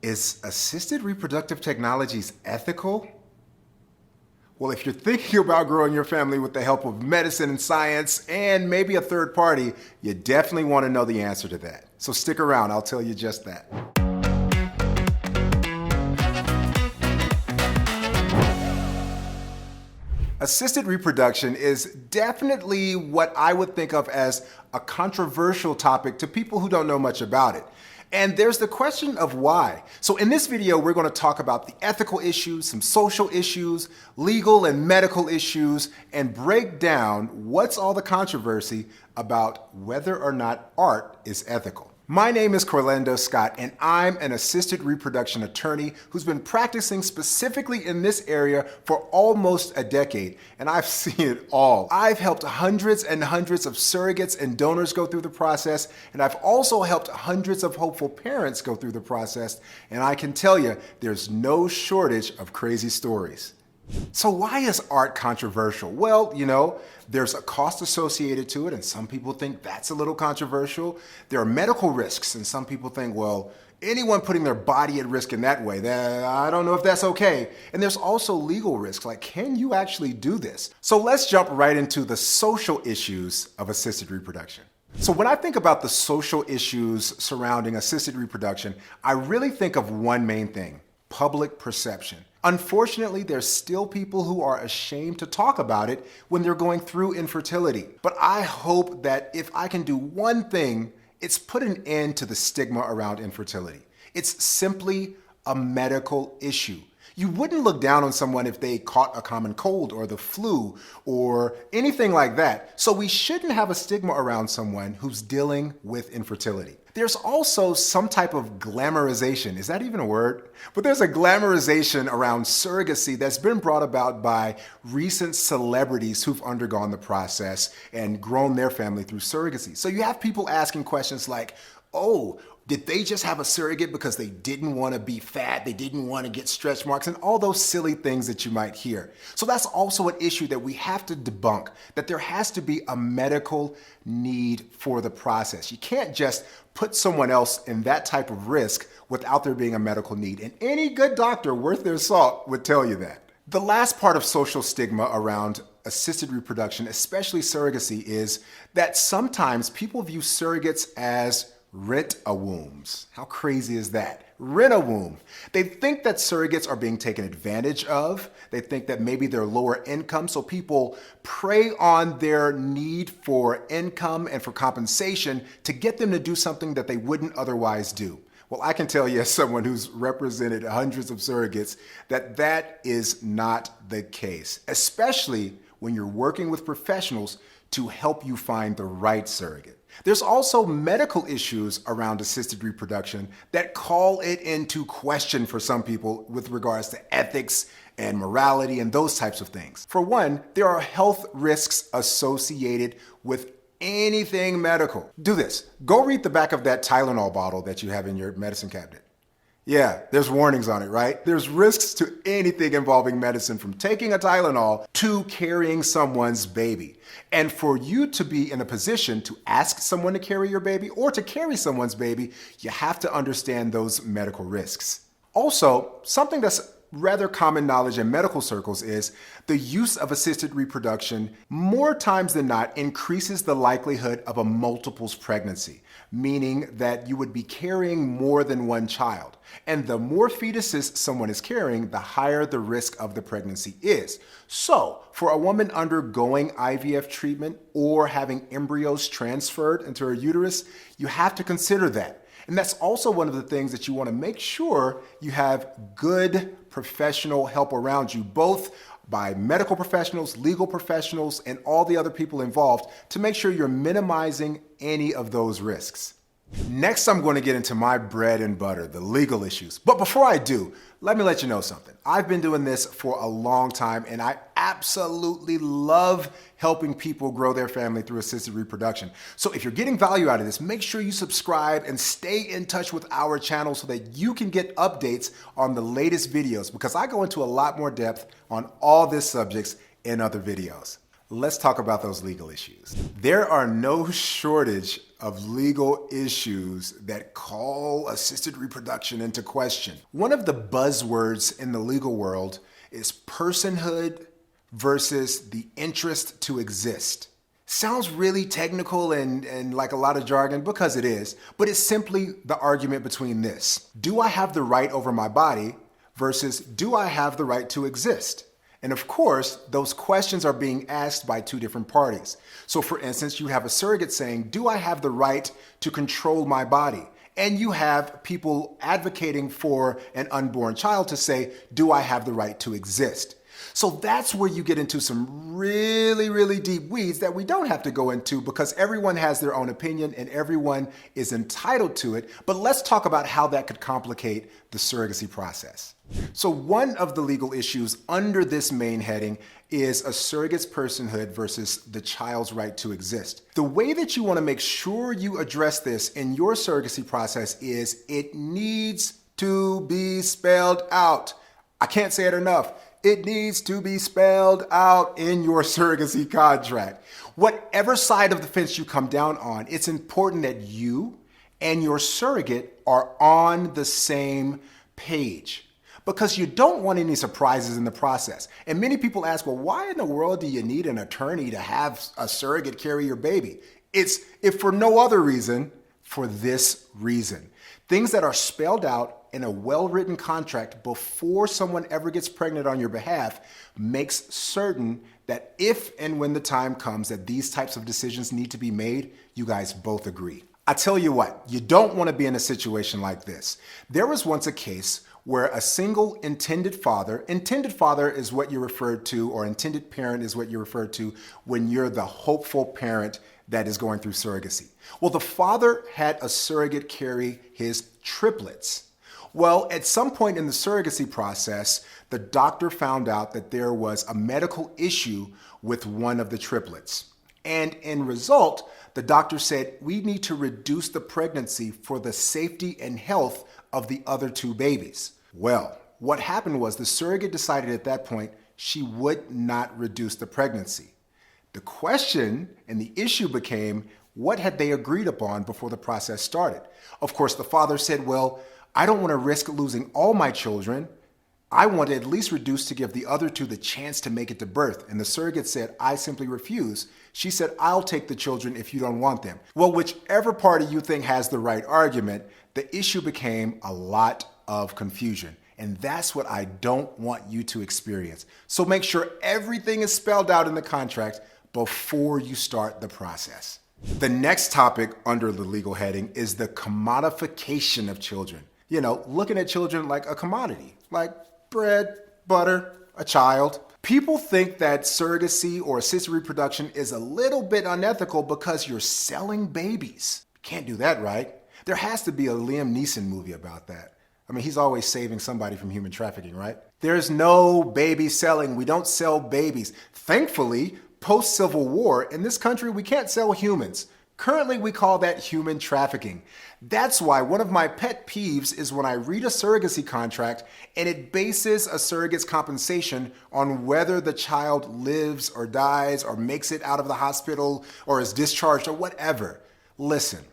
Is assisted reproductive technologies ethical? Well, if you're thinking about growing your family with the help of medicine and science and maybe a third party, you definitely want to know the answer to that. So stick around, I'll tell you just that. Assisted reproduction is definitely what I would think of as a controversial topic to people who don't know much about it. And there's the question of why. So in this video, we're going to talk about the ethical issues, some social issues, legal and medical issues, and break down what's all the controversy about whether or not art is ethical. My name is Corlandos Scott, and I'm an assisted reproduction attorney who's been practicing specifically in this area for almost a decade, and I've seen it all. I've helped hundreds and hundreds of surrogates and donors go through the process, and I've also helped hundreds of hopeful parents go through the process, and I can tell you, there's no shortage of crazy stories. So why is art controversial? Well, there's a cost associated to it, and some people think that's a little controversial. There are medical risks, and some people think, well, anyone putting their body at risk in that way, I don't know if that's okay. And there's also legal risks, like can you actually do this? So let's jump right into the social issues of assisted reproduction. So when I think about the social issues surrounding assisted reproduction, I really think of one main thing: public perception. Unfortunately, there's still people who are ashamed to talk about it when they're going through infertility. But I hope that if I can do one thing, it's put an end to the stigma around infertility. It's simply a medical issue. You wouldn't look down on someone if they caught a common cold or the flu or anything like that. So we shouldn't have a stigma around someone who's dealing with infertility. There's also some type of glamorization. Is that even a word? But there's a glamorization around surrogacy that's been brought about by recent celebrities who've undergone the process and grown their family through surrogacy. So you have people asking questions like, oh, did they just have a surrogate because they didn't want to be fat, they didn't want to get stretch marks, and all those silly things that you might hear. So that's also an issue that we have to debunk, that there has to be a medical need for the process. You can't just put someone else in that type of risk without there being a medical need. And any good doctor worth their salt would tell you that. The last part of social stigma around assisted reproduction, especially surrogacy, is that sometimes people view surrogates as rent-a-wombs. How crazy is that? Rent-a-womb. They think that surrogates are being taken advantage of. They think that maybe they're lower income, so people prey on their need for income and for compensation to get them to do something that they wouldn't otherwise do. Well, I can tell you as someone who's represented hundreds of surrogates that that is not the case, especially when you're working with professionals to help you find the right surrogate. There's also medical issues around assisted reproduction that call it into question for some people with regards to ethics and morality and those types of things. For one, there are health risks associated with anything medical. Do this. Go read the back of that Tylenol bottle that you have in your medicine cabinet. Yeah, there's warnings on it, right? There's risks to anything involving medicine, from taking a Tylenol to carrying someone's baby. And for you to be in a position to ask someone to carry your baby or to carry someone's baby, you have to understand those medical risks. Also, something that's rather common knowledge in medical circles is the use of assisted reproduction more times than not increases the likelihood of a multiples pregnancy, meaning that you would be carrying more than one child. And the more fetuses someone is carrying, the higher the risk of the pregnancy is. So, for a woman undergoing IVF treatment or having embryos transferred into her uterus, you have to consider that. And that's also one of the things that you want to make sure you have good professional help around you, both by medical professionals, legal professionals, and all the other people involved to make sure you're minimizing any of those risks. Next, I'm going to get into my bread and butter, the legal issues. But before I do, let me let you know something. I've been doing this for a long time, and I absolutely love helping people grow their family through assisted reproduction. So if you're getting value out of this, make sure you subscribe and stay in touch with our channel so that you can get updates on the latest videos, because I go into a lot more depth on all these subjects in other videos. Let's talk about those legal issues. There are no shortage of legal issues that call assisted reproduction into question. One of the buzzwords in the legal world is personhood versus the interest to exist. Sounds really technical and like a lot of jargon, because it is, but it's simply the argument between this. Do I have the right over my body versus do I have the right to exist? And of course, those questions are being asked by two different parties. So for instance, you have a surrogate saying, do I have the right to control my body? And you have people advocating for an unborn child to say, do I have the right to exist? So that's where you get into some really, really deep weeds that we don't have to go into, because everyone has their own opinion and everyone is entitled to it. But let's talk about how that could complicate the surrogacy process. So one of the legal issues under this main heading is a surrogate's personhood versus the child's right to exist. The way that you want to make sure you address this in your surrogacy process is it needs to be spelled out. I can't say it enough. It needs to be spelled out in your surrogacy contract. Whatever side of the fence you come down on, it's important that you and your surrogate are on the same page, because you don't want any surprises in the process. And many people ask, well, why in the world do you need an attorney to have a surrogate carry your baby? It's, if for no other reason, for this reason. Things that are spelled out in a well-written contract before someone ever gets pregnant on your behalf makes certain that if and when the time comes that these types of decisions need to be made, you guys both agree. I tell you what, you don't want to be in a situation like this. There was once a case where a single intended father is what you referred to, or intended parent is what you refer to when you're the hopeful parent that is going through surrogacy. Well, the father had a surrogate carry his triplets. Well, at some point in the surrogacy process, the doctor found out that there was a medical issue with one of the triplets. And in result, the doctor said, we need to reduce the pregnancy for the safety and health of the other two babies. Well, what happened was the surrogate decided at that point she would not reduce the pregnancy. The question and the issue became, what had they agreed upon before the process started? Of course, the father said, well, I don't want to risk losing all my children. I want to at least reduce to give the other two the chance to make it to birth. And the surrogate said, I simply refuse. She said, I'll take the children if you don't want them. Well, whichever party you think has the right argument, the issue became a lot of confusion. And that's what I don't want you to experience. So make sure everything is spelled out in the contract before you start the process. The next topic under the legal heading is the commodification of children. You know, looking at children like a commodity, like bread, butter, a child. People think that surrogacy or assisted reproduction is a little bit unethical because you're selling babies. Can't do that, right? There has to be a Liam Neeson movie about that. I mean, he's always saving somebody from human trafficking, right? There's no baby selling. We don't sell babies. Thankfully, post-Civil War, in this country, we can't sell humans. Currently, we call that human trafficking. That's why one of my pet peeves is when I read a surrogacy contract and it bases a surrogate's compensation on whether the child lives or dies or makes it out of the hospital or is discharged or whatever. Listen,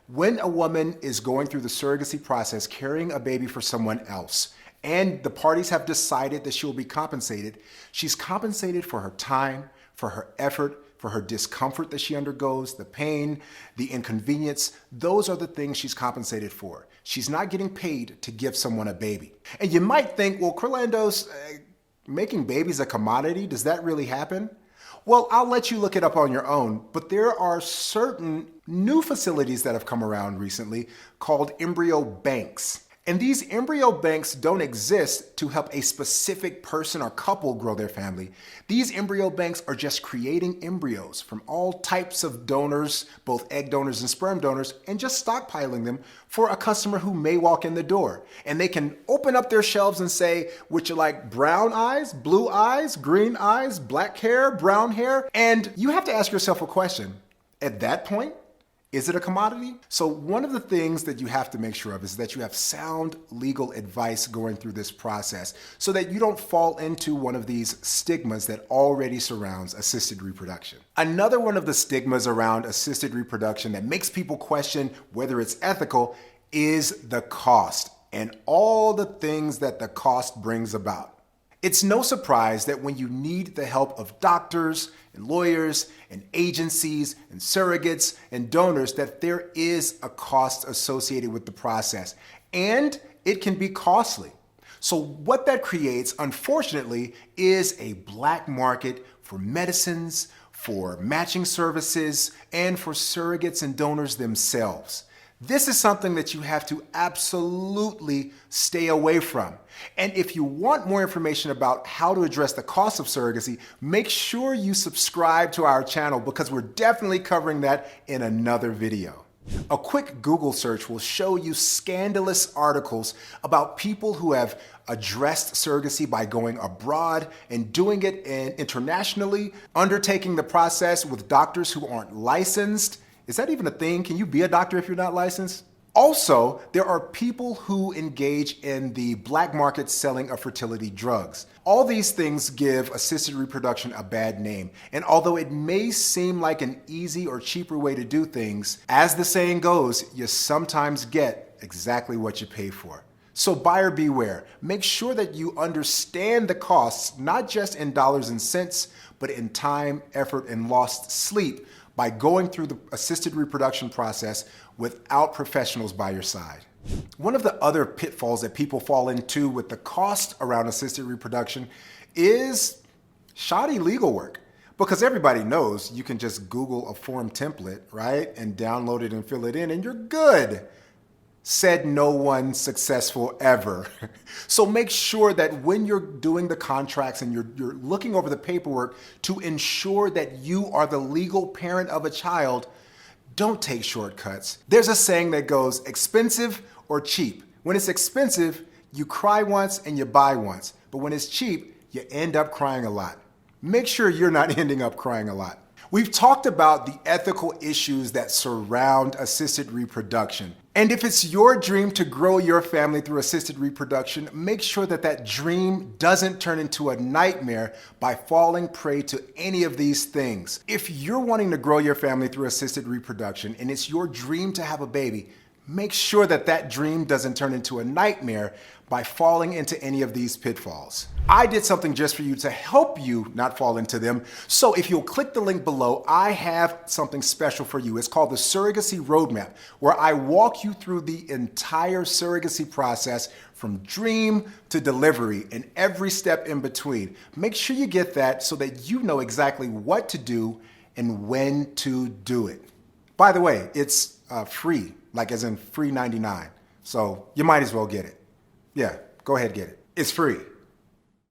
when a woman is going through the surrogacy process carrying a baby for someone else, and the parties have decided that she will be compensated, she's compensated for her time, for her effort, for her discomfort that she undergoes, the pain, the inconvenience. Those are the things she's compensated for. She's not getting paid to give someone a baby. And you might think, well, Corlandos, making babies a commodity, does that really happen? Well, I'll let you look it up on your own, but there are certain new facilities that have come around recently called embryo banks. And these embryo banks don't exist to help a specific person or couple grow their family. These embryo banks are just creating embryos from all types of donors, both egg donors and sperm donors, and just stockpiling them for a customer who may walk in the door. And they can open up their shelves and say, would you like brown eyes, blue eyes, green eyes, black hair, brown hair? And you have to ask yourself a question. At that point, Is it a commodity? So one of the things that you have to make sure of is that you have sound legal advice going through this process so that you don't fall into one of these stigmas that already surrounds assisted reproduction. Another one of the stigmas around assisted reproduction that makes people question whether it's ethical is the cost and all the things that the cost brings about. It's no surprise that when you need the help of doctors and lawyers and agencies and surrogates and donors, that there is a cost associated with the process, and it can be costly. So what that creates, unfortunately, is a black market for medicines, for matching services, and for surrogates and donors themselves. This is something that you have to absolutely stay away from. And if you want more information about how to address the cost of surrogacy, make sure you subscribe to our channel because we're definitely covering that in another video. A quick Google search will show you scandalous articles about people who have addressed surrogacy by going abroad and doing it internationally, undertaking the process with doctors who aren't licensed. Is that even a thing? Can you be a doctor if you're not licensed? Also, there are people who engage in the black market selling of fertility drugs. All these things give assisted reproduction a bad name. And although it may seem like an easy or cheaper way to do things, as the saying goes, you sometimes get exactly what you pay for. So buyer beware. Make sure that you understand the costs, not just in dollars and cents, but in time, effort, and lost sleep by going through the assisted reproduction process without professionals by your side. One of the other pitfalls that people fall into with the cost around assisted reproduction is shoddy legal work. Because everybody knows you can just Google a form template, right? And download it and fill it in and you're good. Said no one successful ever. So make sure that when you're doing the contracts and you're looking over the paperwork to ensure that you are the legal parent of a child, don't take shortcuts. There's a saying that goes expensive or cheap. When it's expensive, you cry once and you buy once. But when it's cheap, you end up crying a lot. Make sure you're not ending up crying a lot. We've talked about the ethical issues that surround assisted reproduction. And if it's your dream to grow your family through assisted reproduction, make sure that that dream doesn't turn into a nightmare by falling prey to any of these things. If you're wanting to grow your family through assisted reproduction and it's your dream to have a baby, make sure that that dream doesn't turn into a nightmare by falling into any of these pitfalls. I did something just for you to help you not fall into them. So if you'll click the link below, I have something special for you. It's called the Surrogacy Roadmap, where I walk you through the entire surrogacy process from dream to delivery and every step in between. Make sure you get that so that you know exactly what to do and when to do it. By the way, it's free, like as in free 99. So you might as well get it. Yeah, go ahead, get it. It's free.